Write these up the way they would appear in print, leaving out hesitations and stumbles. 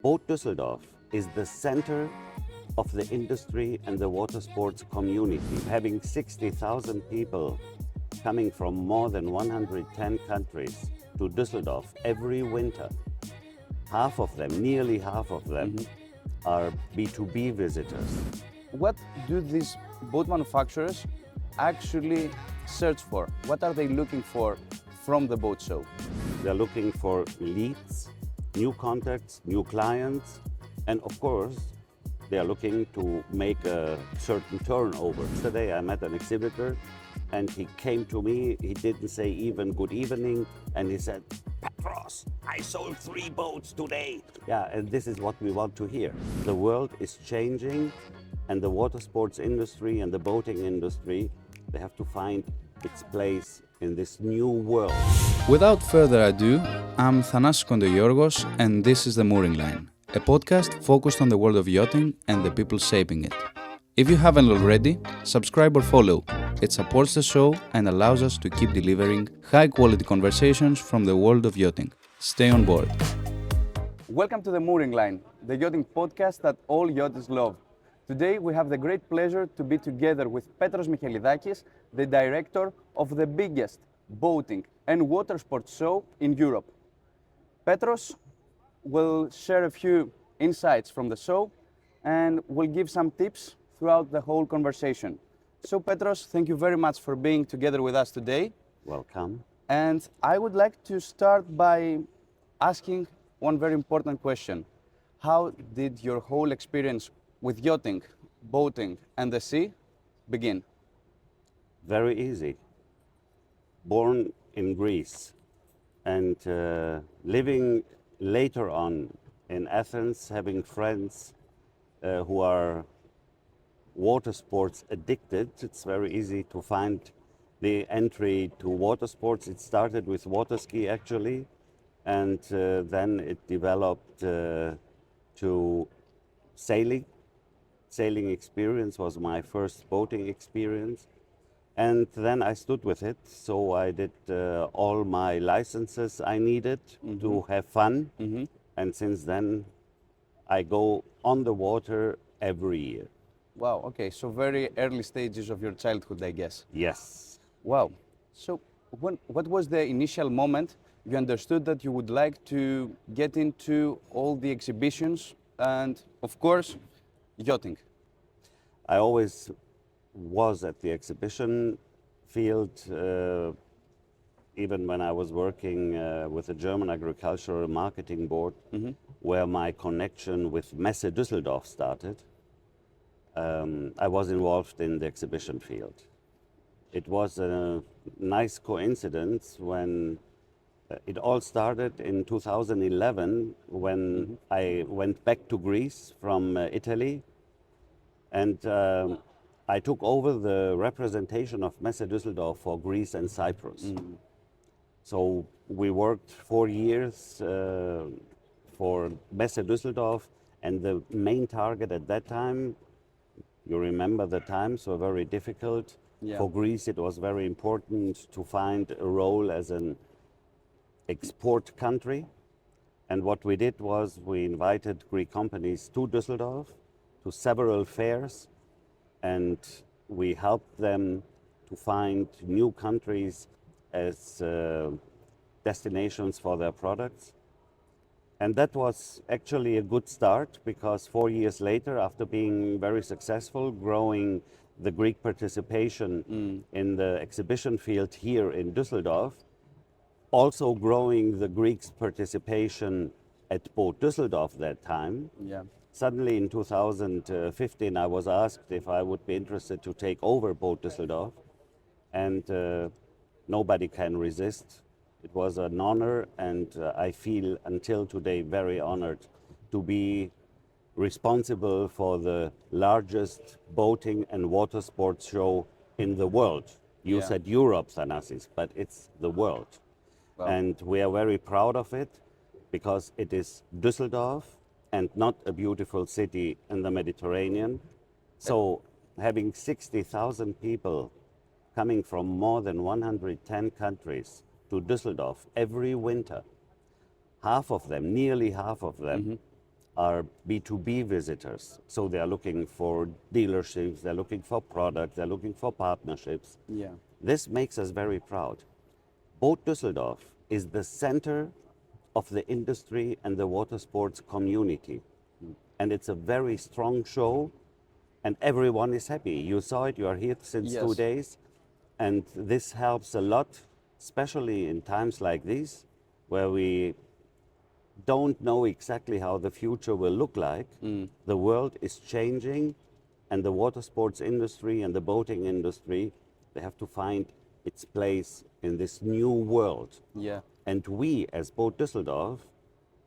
Boat Düsseldorf is the center of the industry and the water sports community, having 60,000 people coming from more than 110 countries to Düsseldorf every winter. Half of them, nearly half of them, are B2B visitors. What do these boat manufacturers actually search for? What are they looking for from the boat show? They're looking for leads, new contacts, new clients, and of course, they are looking to make a certain turnover. Today I met an exhibitor and he came to me, he didn't say even good evening, and he said, Petros, I sold 3 boats today. Yeah, and this is what we want to hear. The world is changing and the water sports industry and the boating industry, they have to find its place in this new world. Without further ado, I'm Thanasis Kontogiorgos and this is The Mooring Line, a podcast focused on the world of yachting and the people shaping it. If you haven't already, subscribe or follow. It supports the show and allows us to keep delivering high-quality conversations from the world of yachting. Stay on board. Welcome to The Mooring Line, the yachting podcast that all yachtists love. Today we have the great pleasure to be together with Petros Michelidakis, the director of the biggest boating and water sports show in Europe. Petros will share a few insights from the show and will give some tips throughout the whole conversation. So Petros, thank you very much for being together with us today. Welcome. And I would like to start by asking one very important question. How did your whole experience with yachting, boating and the sea begin? Very easy. Born in Greece and living later on in Athens, having friends who are water sports addicted, it's very easy to find the entry to water sports. It started with water ski actually, and then it developed to sailing. Sailing experience was my first boating experience. And then I stood with it, so I did all my licenses I needed to have fun. And since then, I go on the water every year. Wow, okay, so very early stages of your childhood, I guess. Yes. Wow. So what was the initial moment you understood that you would like to get into all the exhibitions and, of course, yachting? I always was at the exhibition field, even when I was working with the German Agricultural Marketing Board, where my connection with Messe Düsseldorf started. I was involved in the exhibition field. It was a nice coincidence when it all started in 2011 when I went back to Greece from Italy, and I took over the representation of Messe Düsseldorf for Greece and Cyprus. So we worked 4 years for Messe Düsseldorf, and the main target at that time, you remember the times were very difficult. Yeah. For Greece it was very important to find a role as an export country. And what we did was we invited Greek companies to Düsseldorf, to several fairs, and we helped them to find new countries as destinations for their products. And that was actually a good start, because 4 years later, after being very successful, growing the Greek participation in the exhibition field here in Düsseldorf, also growing the Greeks' participation at Boat Düsseldorf that time. Yeah. Suddenly in 2015, I was asked if I would be interested to take over Boat Düsseldorf, and nobody can resist. It was an honor, and I feel until today very honored to be responsible for the largest boating and water sports show in the world. You Yeah. said Europe, Thanasis, but it's the world. Wow. And we are very proud of it, because it is Düsseldorf and not a beautiful city in the Mediterranean. So having 60,000 people coming from more than 110 countries to Düsseldorf every winter, half of them, nearly half of them, are B2B visitors. So they are looking for dealerships, they're looking for products, they're looking for partnerships. Yeah. This makes us very proud. Boat Düsseldorf is the center of the industry and the water sports community. And it's a very strong show, and everyone is happy. You saw it, you are here since Yes. 2 days, and this helps a lot, especially in times like these, where we don't know exactly how the future will look like. The world is changing, and the water sports industry and the boating industry, they have to find its place in this new world. Yeah. And we, as Boat Düsseldorf,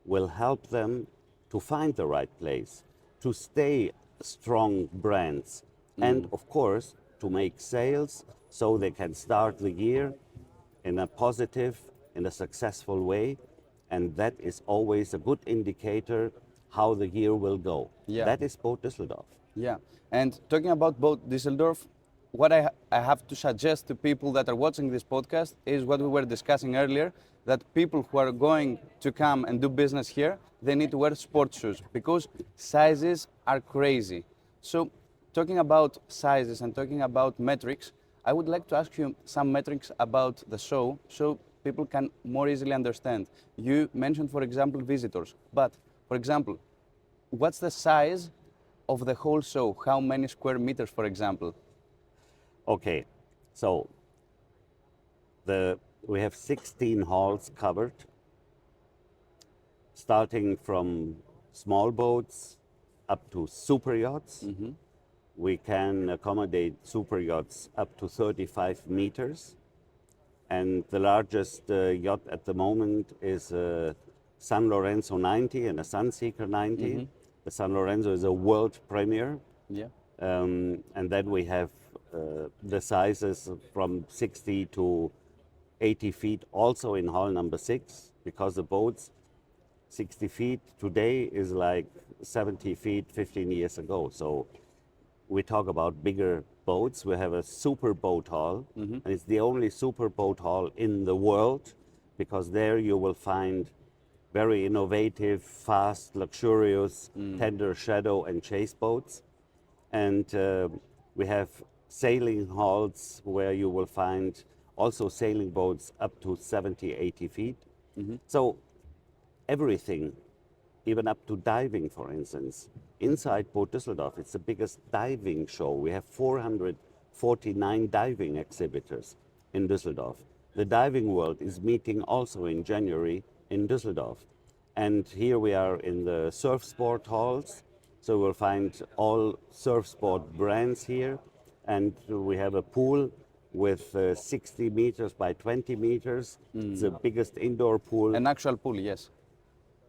will help them to find the right place, to stay strong brands, and of course, to make sales so they can start the year in a positive, in a successful way. And that is always a good indicator how the year will go. Yeah. That is Boat Düsseldorf. Yeah, and talking about Boat Düsseldorf, what I have to suggest to people that are watching this podcast is what we were discussing earlier, that people who are going to come and do business here, they need to wear sports shoes because sizes are crazy. So talking about sizes and talking about metrics, I would like to ask you some metrics about the show so people can more easily understand. You mentioned, for example, visitors, but for example, what's the size of the whole show? How many square meters, for example? Okay, so we have 16 halls covered, starting from small boats up to super yachts. We can accommodate super yachts up to 35 meters. And the largest yacht at the moment is a San Lorenzo 90 and a Sunseeker 90. The San Lorenzo is a world premiere. Yeah. And then we have the sizes from 60 to 80 feet also in hall number 6, because the boats 60 feet today is like 70 feet 15 years ago. So we talk about bigger boats. We have a super boat hall, and it's the only super boat hall in the world, because there you will find very innovative, fast, luxurious, tender shadow and chase boats. And we have sailing halls where you will find also sailing boats up to 70, 80 feet. So everything, even up to diving, for instance. Inside Boat Düsseldorf, it's the biggest diving show. We have 449 diving exhibitors in Düsseldorf. The diving world is meeting also in January in Düsseldorf. And here we are in the surf sport halls. So we'll find all surf sport brands here. And we have a pool with 60 meters by 20 meters. It's the biggest indoor pool. An actual pool, yes.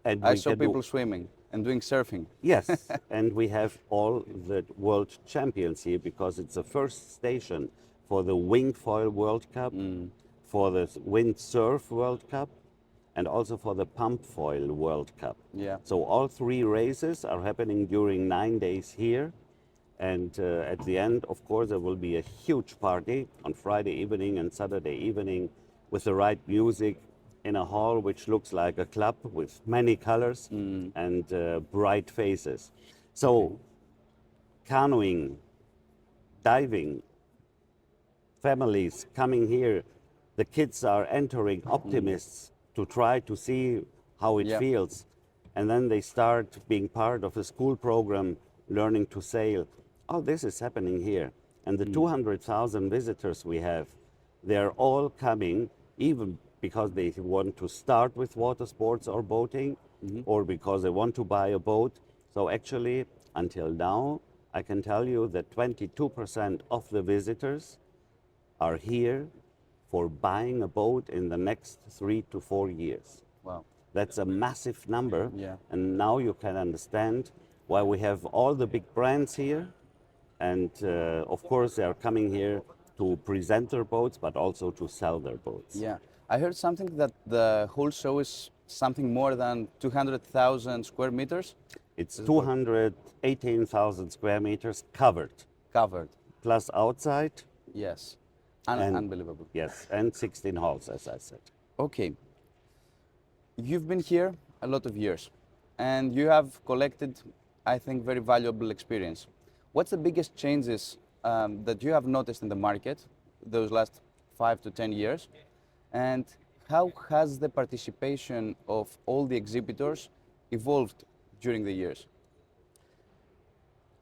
And I we saw can do- people swimming and doing surfing. Yes, and we have all the world champions here, because it's the first station for the Wingfoil World Cup, for the Windsurf World Cup, and also for the Pumpfoil World Cup. Yeah. So all 3 races are happening during 9 days here. And at the end, of course, there will be a huge party on Friday evening and Saturday evening with the right music in a hall which looks like a club with many colors and bright faces. So canoeing, diving, families coming here, the kids are entering, optimists, to try to see how it Yeah. feels. And then they start being part of a school program, learning to sail. All this is happening here. And the 200,000 visitors we have, they're all coming, even because they want to start with water sports or boating, or because they want to buy a boat. So actually, until now, I can tell you that 22% of the visitors are here for buying a boat in the next 3 to 4 years. Wow. That's a massive number. Yeah. And now you can understand why we have all the big brands here. And of course, they are coming here to present their boats, but also to sell their boats. Yeah. I heard something that the whole show is something more than 200,000 square meters It's 218,000 square meters covered, covered. plus outside. Yes. And- Unbelievable. Yes, and 16 halls, as I said. Okay. You've been here a lot of years. and you have collected, I think, very valuable experience. What's the biggest changes that you have noticed in the market those last 5 to 10 years? And how has the participation of all the exhibitors evolved during the years?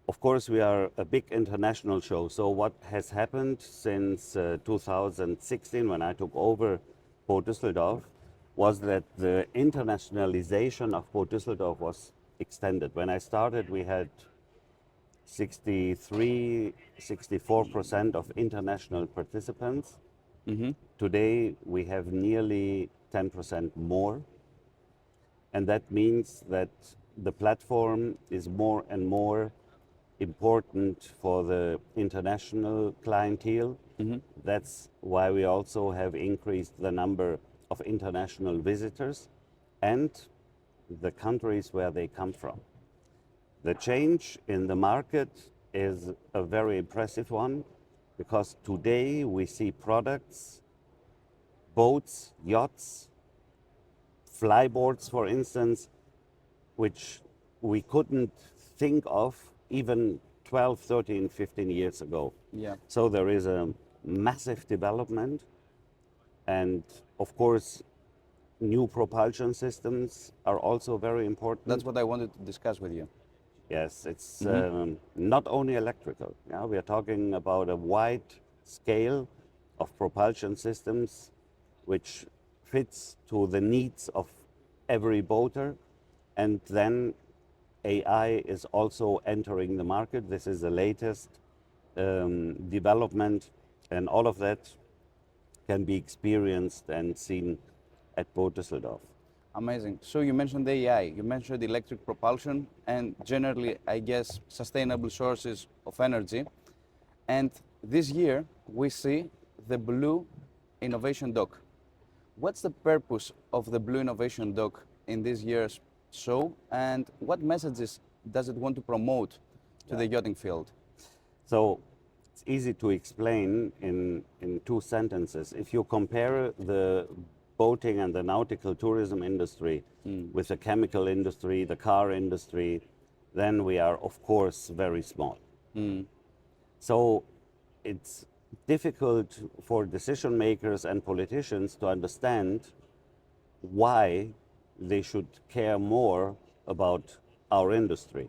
Of course, we are a big international show. So what has happened since 2016, when I took over Port Düsseldorf, was that the internationalization of Port Düsseldorf was extended. When I started, we had 63, 64% of international participants. Today, we have nearly 10% more. And that means that the platform is more and more important for the international clientele. That's why we also have increased the number of international visitors and the countries where they come from. The change in the market is a very impressive one, because today we see products, boats, yachts, flyboards, for instance, which we couldn't think of even 12, 13, 15 years ago. Yeah. So there is a massive development, and of course, new propulsion systems are also very important. That's what I wanted to discuss with you. Yes, it's not only electrical. Yeah, we are talking about a wide scale of propulsion systems which fits to the needs of every boater. And then AI is also entering the market. This is the latest development, and all of that can be experienced and seen at Port Düsseldorf. Amazing. So you mentioned AI, you mentioned electric propulsion, and generally, I guess, sustainable sources of energy. And this year, we see the Blue Innovation Dock. What's the purpose of the Blue Innovation Dock in this year's show, and what messages does it want to promote to the yachting field? So it's easy to explain in 2 sentences. If you compare the boating and the nautical tourism industry with the chemical industry, the car industry, then we are, of course, very small. So it's difficult for decision makers and politicians to understand why they should care more about our industry.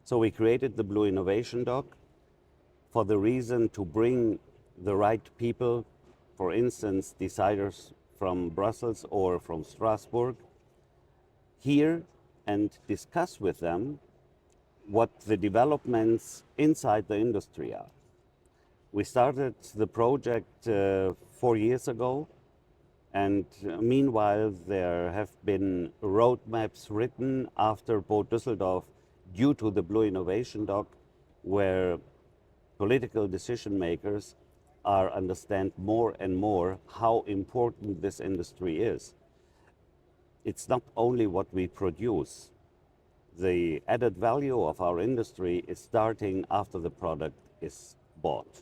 So we created the Blue Innovation Dock for the reason to bring the right people, for instance, deciders from Brussels or from Strasbourg, here and discuss with them what the developments inside the industry are. We started the project 4 years ago, and meanwhile there have been roadmaps written after Port Düsseldorf due to the Blue Innovation Dock, where political decision makers understand more and more how important this industry is. It's not only what we produce. The added value of our industry is starting after the product is bought.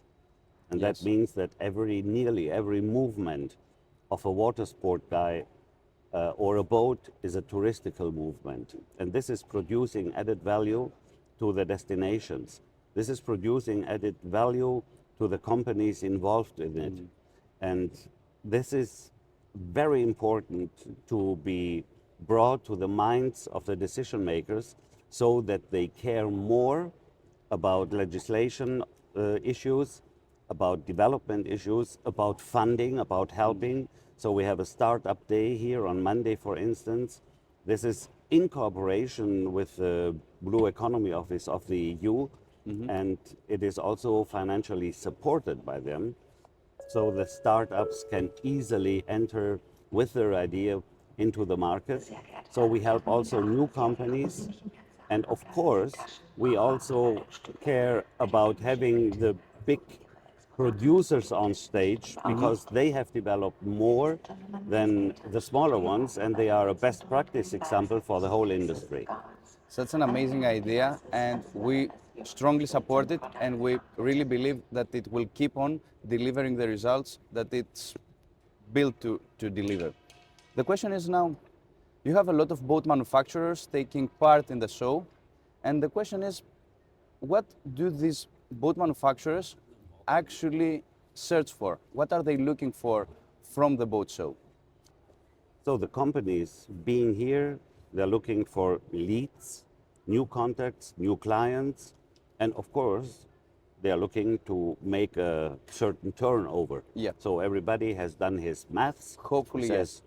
And Yes. that means that nearly every movement of a water sport guy or a boat is a touristical movement. And this is producing added value to the destinations. This is producing added value to the companies involved in it. And this is very important to be brought to the minds of the decision makers, so that they care more about legislation issues, about development issues, about funding, about helping. So we have a startup day here on Monday, for instance. This is in cooperation with the Blue Economy Office of the EU, and it is also financially supported by them. So the startups can easily enter with their idea into the market. So we help also new companies. And of course, we also care about having the big producers on stage, because they have developed more than the smaller ones, and they are a best practice example for the whole industry. So that's an amazing idea, and we strongly support it, and we really believe that it will keep on delivering the results that it's built to deliver. The question is now, You have a lot of boat manufacturers taking part in the show, and the question is, what do these boat manufacturers actually search for? What are they looking for from the boat show? So the companies being here, they're looking for leads, new contacts, new clients, and of course, they are looking to make a certain turnover. Yeah. So everybody has done his maths. Hopefully, says,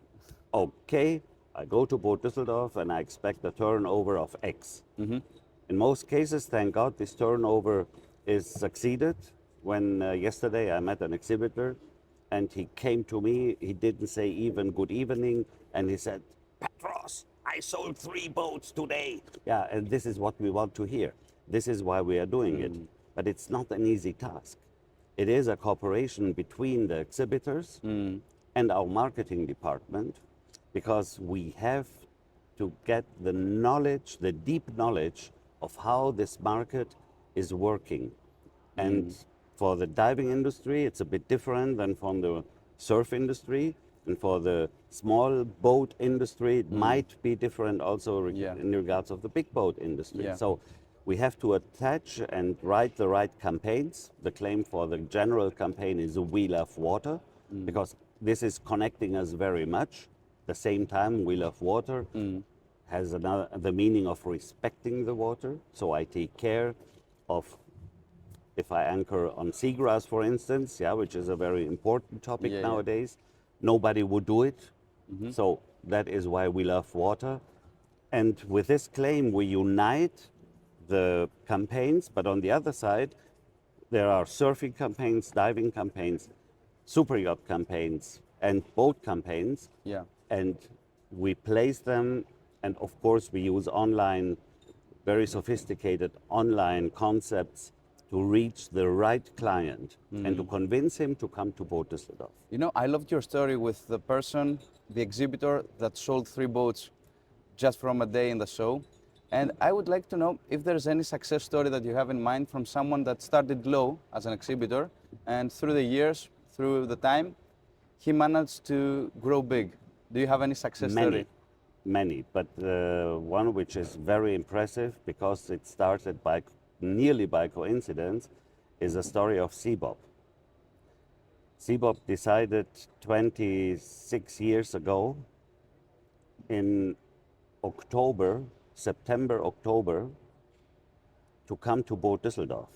okay, I go to Boot Düsseldorf and I expect a turnover of X. In most cases, thank God, this turnover is succeeded. When yesterday I met an exhibitor and he came to me, he didn't say even good evening, and he said, Petros, I sold 3 boats today. Yeah, and this is what we want to hear. This is why we are doing it. But it's not an easy task. It is a cooperation between the exhibitors and our marketing department, because we have to get the knowledge, the deep knowledge of how this market is working. And for the diving industry, it's a bit different than from the surf industry. And for the small boat industry, it might be different also in regards of the big boat industry. Yeah. So we have to attach and write the right campaigns. The claim for the general campaign is We Love Water, because this is connecting us very much. At the same time, We Love Water has the meaning of respecting the water. So I take care of, if I anchor on seagrass, for instance, which is a very important topic nowadays, nobody would do it. So that is why we love water. And with this claim, we unite the campaigns, but on the other side, there are surfing campaigns, diving campaigns, super yacht campaigns, and boat campaigns. Yeah. And we place them, and of course we use online, very sophisticated online concepts to reach the right client and to convince him to come to Boot Düsseldorf. You know, I loved your story with the person, the exhibitor that sold 3 boats just from a day in the show. And I would like to know if there's any success story that you have in mind from someone that started low as an exhibitor, and through the years, through the time, he managed to grow big. Do you have any success story? Many, but one which is very impressive because it started nearly by coincidence is a story of Seabob. Seabob decided 26 years ago in September, October, to come to Boot Düsseldorf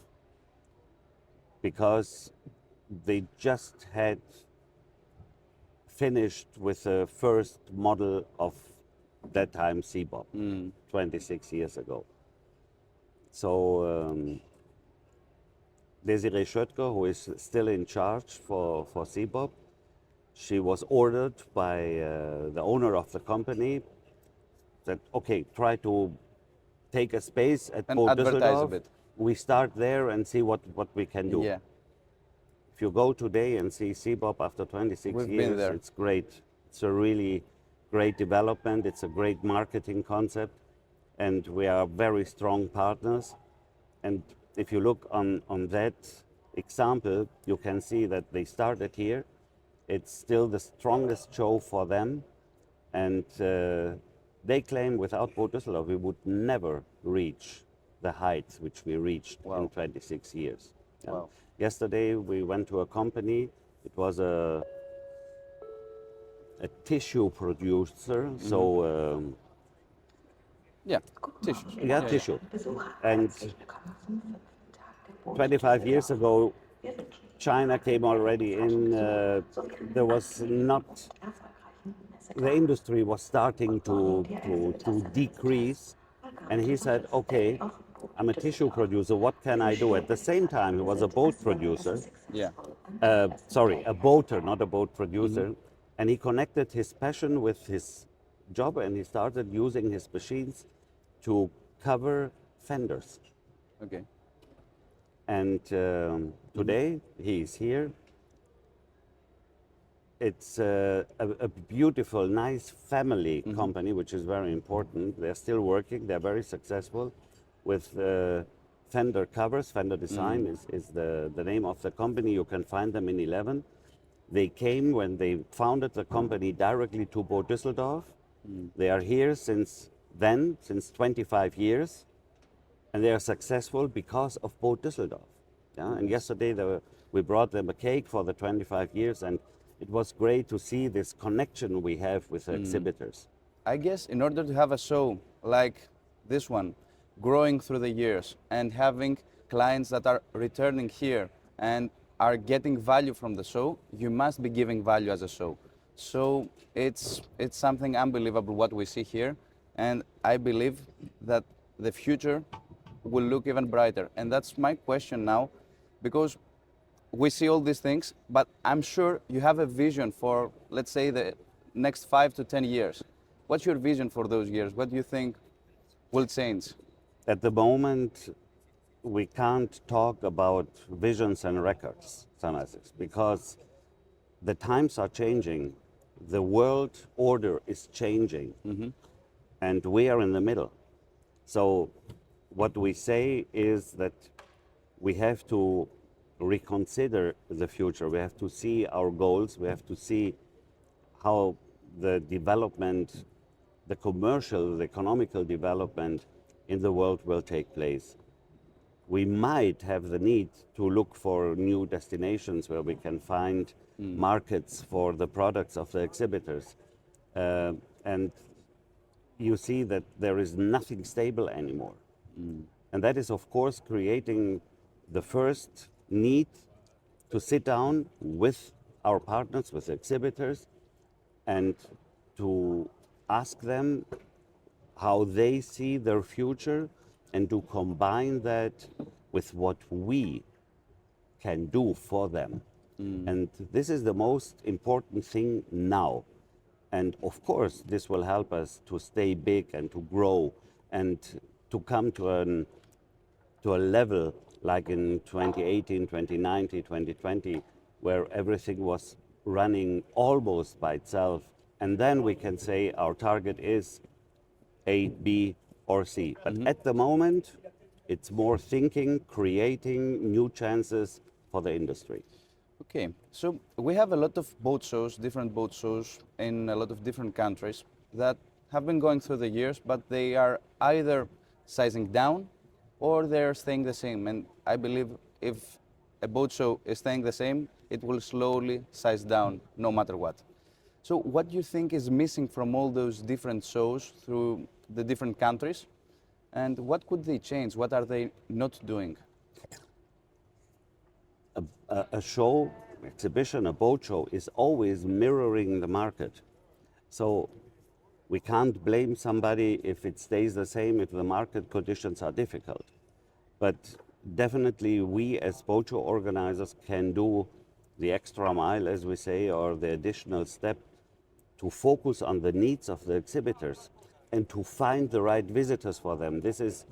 because they just had finished with the first model of that time Seabob, 26 years ago. So Desiree Schöttger, who is still in charge for Seabob, she was ordered by the owner of the company that, okay, try to take a space at Boot advertise a Düsseldorf. bit. We start there and see what we can do. Yeah. If you go today and see Seabob after 26 We've been years, there. it's great. It's a really great development. It's a great marketing concept. And we are very strong partners. And if you look on that example, you can see that they started here. It's still the strongest show for them. And they claim without Boot Düsseldorf, we would never reach the heights which we reached in 26 years. Wow. Yesterday, we went to a company. It was a tissue producer. So Tissues. tissue. And 25 years ago, China came already in. There was not. The industry was starting to decrease, and he said, "Okay, I'm a tissue producer. What can I do?" At the same time, he was a boat producer. Yeah. Sorry, a boater, not a boat producer. And he connected his passion with his job, and he started using his machines to cover fenders. Okay. And today he is here. It's a beautiful, nice family company, which is very important. They're still working. They're very successful with fender covers. Fender Design is the name of the company. You can find them in 11. They came when they founded the company directly to Boot Düsseldorf. They are here since then, since 25 years, and they are successful because of Boat Düsseldorf. Yeah? And yesterday we brought them a cake for the 25 years, and it was great to see this connection we have with the exhibitors. I guess in order to have a show like this one, growing through the years and having clients that are returning here and are getting value from the show, you must be giving value as a show. So it's something unbelievable what we see here, and I believe that the future will look even brighter. And that's my question now, because we see all these things, but I'm sure you have a vision for, let's say, the next 5 to 10 years. What's your vision for those years? What do you think will change? At the moment, we can't talk about visions and records, Thanasis, because the times are changing, the world order is changing, and we are in the middle. So what we say is that we have to reconsider the future. We have to see our goals. We have to see how the development, the commercial, the economical development in the world will take place. We might have the need to look for new destinations where we can find markets for the products of the exhibitors. And you see that there is nothing stable anymore. And that is, of course, creating the first need to sit down with our partners, with exhibitors, and to ask them how they see their future and to combine that with what we can do for them. And this is the most important thing now. And of course, this will help us to stay big and to grow and to come to a level like in 2018, 2019, 2020, where everything was running almost by itself. And then we can say our target is A, B, or C. But at the moment, it's more thinking, creating new chances for the industry. Okay, so we have a lot of boat shows, different boat shows in a lot of different countries that have been going through the years, but they are either sizing down or they're staying the same. And I believe if a boat show is staying the same, it will slowly size down no matter what. So what do you think is missing from all those different shows through the different countries? And what could they change? What are they not doing? A show, exhibition, a boat show is always mirroring the market. So we can't blame somebody if it stays the same, if the market conditions are difficult. But definitely we as boat show organizers can do the extra mile, as we say, or the additional step to focus on the needs of the exhibitors and to find the right visitors for them. This is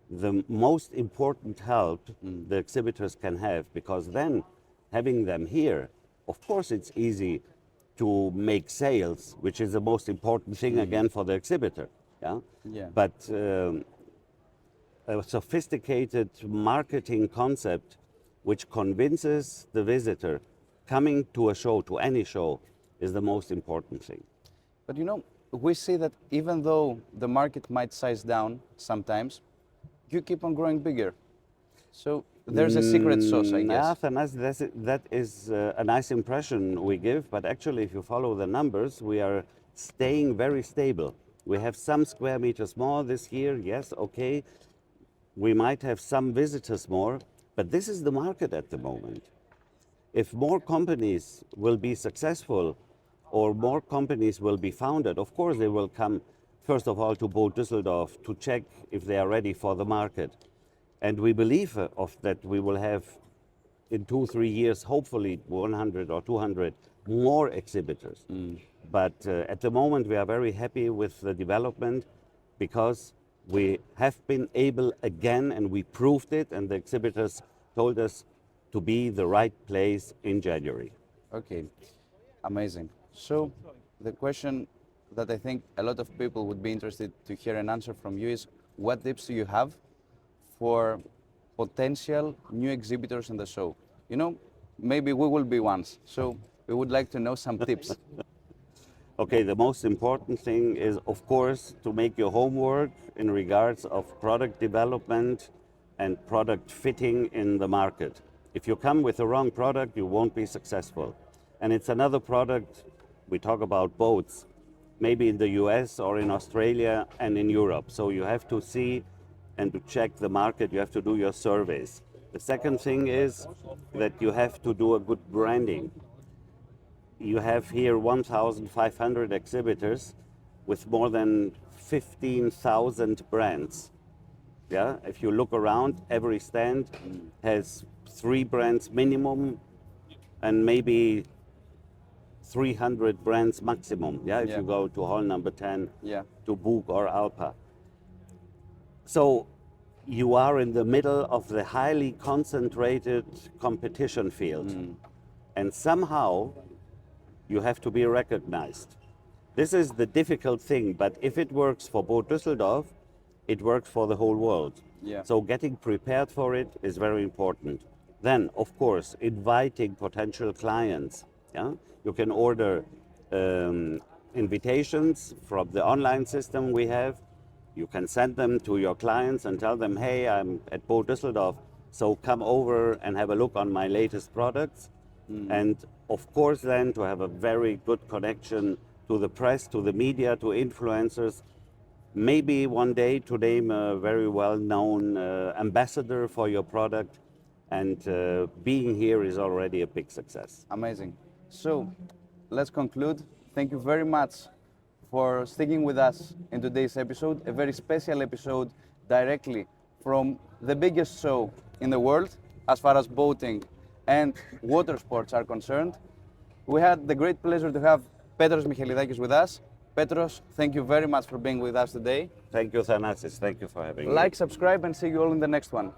the most important help the exhibitors can have, because then having them here, of course it's easy to make sales, which is the most important thing again for the exhibitor. Yeah. But a sophisticated marketing concept which convinces the visitor coming to a show, to any show, is the most important thing. But you know, we see that even though the market might size down sometimes, you keep on growing bigger. So there's a secret sauce, I guess. That is a nice impression we give, but actually if you follow the numbers, we are staying very stable. We have some square meters more this year, yes, okay. We might have some visitors more, but this is the market at the moment. If more companies will be successful or more companies will be founded, of course they will come first of all to Boat Düsseldorf to check if they are ready for the market. And we believe of that we will have in 2-3 years, hopefully 100 or 200 more exhibitors. But at the moment we are very happy with the development because we have been able again, and we proved it, and the exhibitors told us to be the right place in January. Okay, amazing. So the question that I think a lot of people would be interested to hear an answer from you is, what tips do you have for potential new exhibitors in the show? You know, maybe we will be ones, so we would like to know some tips. Okay, the most important thing is, of course, to make your homework in regards of product development and product fitting in the market. If you come with the wrong product, you won't be successful. And it's another product, we talk about boats, maybe in the US or in Australia and in Europe. So you have to see and to check the market, you have to do your surveys. The second thing is that you have to do a good branding. You have here 1,500 exhibitors with more than 15,000 brands. Yeah, if you look around, every stand has 3 brands minimum and maybe 300 brands maximum. Yeah, if you go to hall number 10, to Bug or Alpa. So you are in the middle of the highly concentrated competition field. And somehow you have to be recognized. This is the difficult thing, but if it works for Boot Düsseldorf, it works for the whole world. So getting prepared for it is very important. Then, of course, inviting potential clients. Yeah? You can order invitations from the online system we have. You can send them to your clients and tell them, hey, I'm at Boot Düsseldorf, so come over and have a look on my latest products. And of course then to have a very good connection to the press, to the media, to influencers. Maybe one day to name a very well-known ambassador for your product, and being here is already a big success. Amazing. So let's conclude. Thank you very much for sticking with us in today's episode, a very special episode directly from the biggest show in the world as far as boating and water sports are concerned. We had the great pleasure to have Petros Michelidakis with us. Petros, thank you very much for being with us today. Thank you, Thanasis. Thank you for having me. Like, subscribe, and see you all in the next one.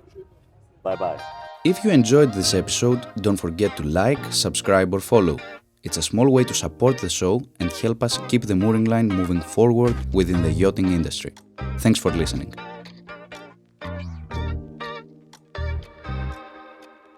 Bye-bye. If you enjoyed this episode, don't forget to like, subscribe or follow. It's a small way to support the show and help us keep the mooring line moving forward within the yachting industry. Thanks for listening.